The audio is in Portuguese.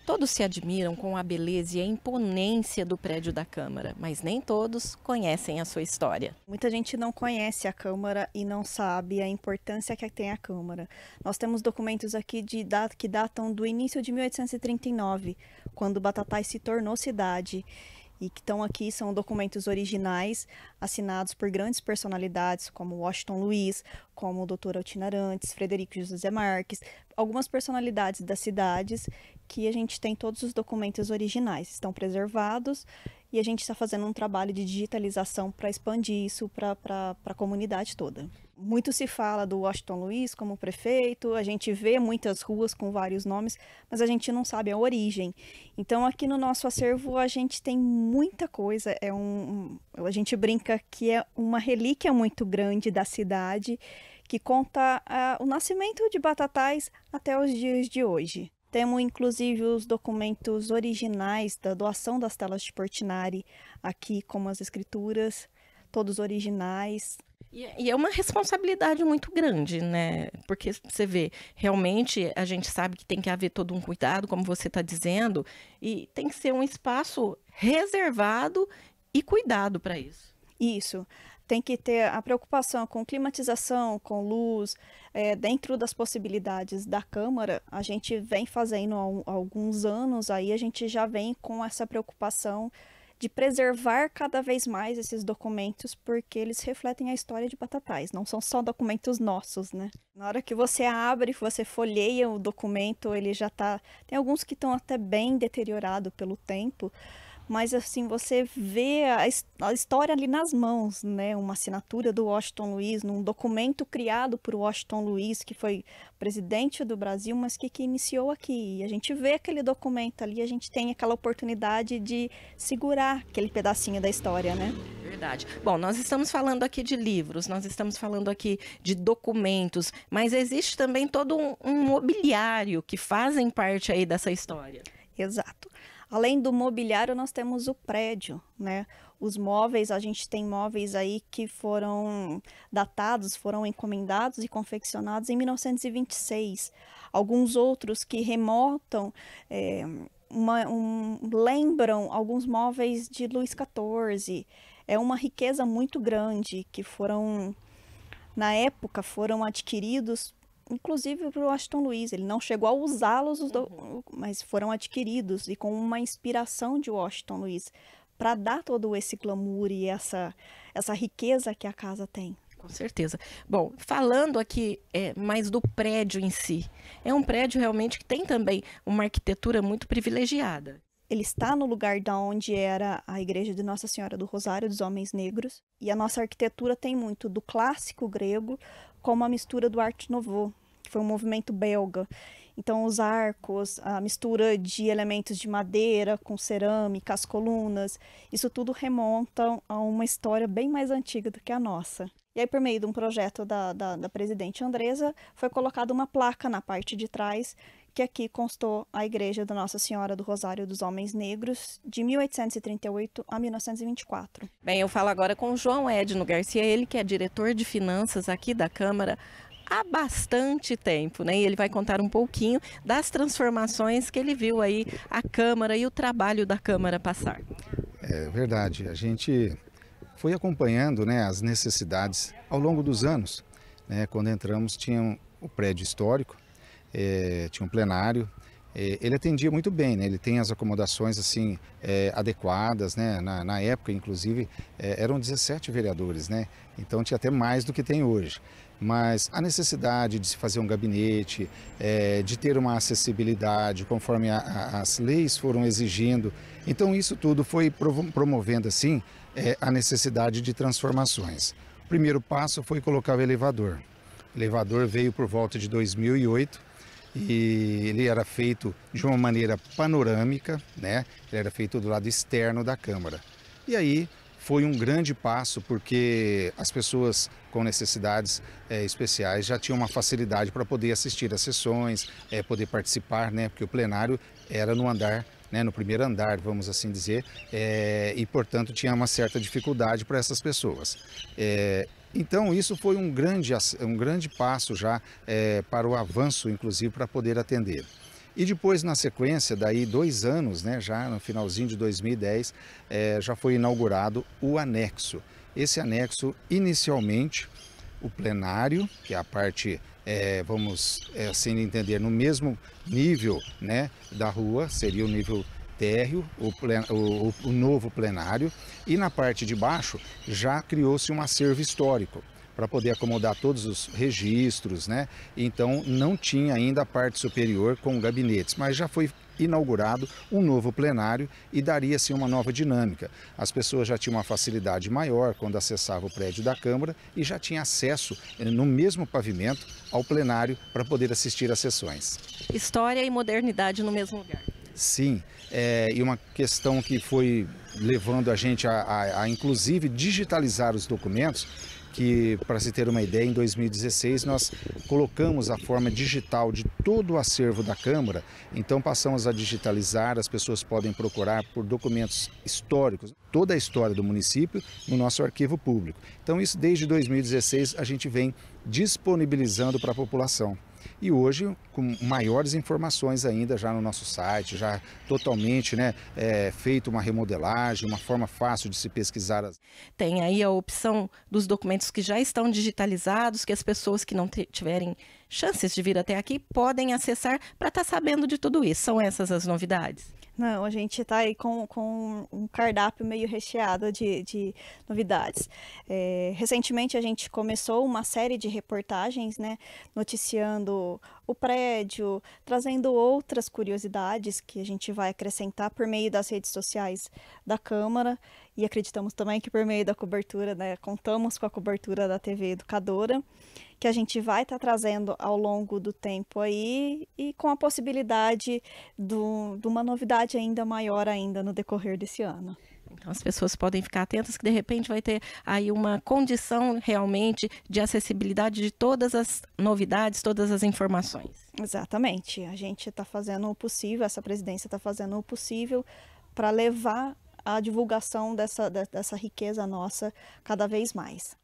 Todos se admiram com a beleza e a imponência do prédio da Câmara, mas nem todos conhecem a sua história. Muita gente não conhece a Câmara e não sabe a importância que tem a Câmara. Nós temos documentos aqui que datam do início de 1839, quando Batatais se tornou cidade. E que estão aqui são documentos originais assinados por grandes personalidades como Washington Luiz, como o Dr. Altino Arantes, Frederico José Marques, algumas personalidades das cidades que a gente tem todos os documentos originais, estão preservados e a gente está fazendo um trabalho de digitalização para expandir isso para a comunidade toda. Muito se fala do Washington Luiz como prefeito, a gente vê muitas ruas com vários nomes, mas a gente não sabe a origem. Então aqui no nosso acervo a gente tem muita coisa, a gente brinca que é uma relíquia muito grande da cidade, que conta o nascimento de Batatais até os dias de hoje. Temos inclusive os documentos originais da doação das telas de Portinari, aqui como as escrituras, todos originais. E é uma responsabilidade muito grande, né? Porque você vê, realmente a gente sabe que tem que haver todo um cuidado, como você está dizendo, e tem que ser um espaço reservado e cuidado para isso. Isso, tem que ter a preocupação com climatização, com luz, dentro das possibilidades da Câmara, a gente vem fazendo há alguns anos, aí a gente já vem com essa preocupação de preservar cada vez mais esses documentos, porque eles refletem a história de Batatais, não são só documentos nossos, né? Na hora que você abre, você folheia o documento, ele já tá... Tem alguns que estão até bem deteriorados pelo tempo, mas assim, você vê a história ali nas mãos, né? Uma assinatura do Washington Luiz, num documento criado por Washington Luiz, que foi presidente do Brasil, mas que iniciou aqui. E a gente vê aquele documento ali, a gente tem aquela oportunidade de segurar aquele pedacinho da história, né? Verdade. Bom, nós estamos falando aqui de livros, nós estamos falando aqui de documentos, mas existe também todo um mobiliário que fazem parte aí dessa história. Exato. Além do mobiliário, nós temos o prédio, né? Os móveis, a gente tem móveis aí que foram datados, foram encomendados e confeccionados em 1926. Alguns outros que remontam, lembram alguns móveis de Luís XIV. É uma riqueza muito grande que foram, na época, foram adquiridos inclusive para o Washington Luiz. Ele não chegou a usá-los, mas foram adquiridos e com uma inspiração de Washington Luiz para dar todo esse glamour e essa riqueza que a casa tem. Com certeza. Bom, falando aqui mais do prédio em si, é um prédio realmente que tem também uma arquitetura muito privilegiada. Ele está no lugar da onde era a igreja de Nossa Senhora do Rosário dos Homens Negros, e a nossa arquitetura tem muito do clássico grego com uma mistura do Art Nouveau, que foi um movimento belga. Então os arcos, a mistura de elementos de madeira com cerâmica, as colunas, isso tudo remonta a uma história bem mais antiga do que a nossa. E aí, por meio de um projeto da presidente Andresa, foi colocada uma placa na parte de trás, que aqui constou a igreja da Nossa Senhora do Rosário dos Homens Negros, de 1838 a 1924. Bem, eu falo agora com o João Edno Garcia, ele que é diretor de finanças aqui da Câmara há bastante tempo, né? E ele vai contar um pouquinho das transformações que ele viu aí a Câmara e o trabalho da Câmara passar. É verdade, a gente foi acompanhando, né, as necessidades ao longo dos anos, né? Quando entramos tinha o prédio histórico, tinha um plenário, ele atendia muito bem, né? Ele tem as acomodações assim adequadas, né? Na época, inclusive, eram 17 vereadores, né? Então tinha até mais do que tem hoje. Mas a necessidade de se fazer um gabinete, de ter uma acessibilidade conforme as leis foram exigindo, então isso tudo foi promovendo assim a necessidade de transformações. O primeiro passo foi colocar o elevador. O elevador veio por volta de 2008 e ele era feito de uma maneira panorâmica, né? Ele era feito do lado externo da Câmara. E aí foi um grande passo porque as pessoas com necessidades especiais já tinham uma facilidade para poder assistir às sessões, poder participar, né? Porque o plenário era no andar, né, no primeiro andar, vamos assim dizer, e portanto tinha uma certa dificuldade para essas pessoas. Então isso foi um grande passo já para o avanço, inclusive, para poder atender. E depois, na sequência, daí 2 anos, né, já no finalzinho de 2010, já foi inaugurado o anexo. Esse anexo, inicialmente, o plenário, que é a parte, vamos assim entender, no mesmo nível, né, da rua, seria o nível térreo, o novo plenário, e na parte de baixo já criou-se um acervo histórico para poder acomodar todos os registros, né? Então não tinha ainda a parte superior com gabinetes, mas já foi inaugurado um novo plenário e daria-se uma nova dinâmica. As pessoas já tinham uma facilidade maior quando acessavam o prédio da Câmara e já tinham acesso no mesmo pavimento ao plenário para poder assistir às sessões. História e modernidade no mesmo lugar. Sim, e uma questão que foi levando a gente a inclusive digitalizar os documentos, que, para se ter uma ideia, em 2016 nós colocamos a forma digital de todo o acervo da Câmara, então passamos a digitalizar, as pessoas podem procurar por documentos históricos, toda a história do município no nosso arquivo público. Então isso desde 2016 a gente vem disponibilizando para a população. E hoje, com maiores informações ainda já no nosso site, já totalmente, né, feito uma remodelagem, uma forma fácil de se pesquisar. Tem aí a opção dos documentos que já estão digitalizados, que as pessoas que não tiverem chances de vir até aqui podem acessar para estar sabendo de tudo isso. São essas as novidades? Não, a gente está aí com um cardápio meio recheado de novidades. Recentemente a gente começou uma série de reportagens, né, noticiando o prédio, trazendo outras curiosidades que a gente vai acrescentar por meio das redes sociais da Câmara e acreditamos também que por meio da cobertura, né, contamos com a cobertura da TV Educadora, que a gente vai estar trazendo ao longo do tempo aí e com a possibilidade de uma novidade ainda maior ainda no decorrer desse ano. Então as pessoas podem ficar atentas que de repente vai ter aí uma condição realmente de acessibilidade de todas as novidades, todas as informações. Exatamente, a gente está fazendo o possível, essa presidência está fazendo o possível para levar a divulgação dessa riqueza nossa cada vez mais.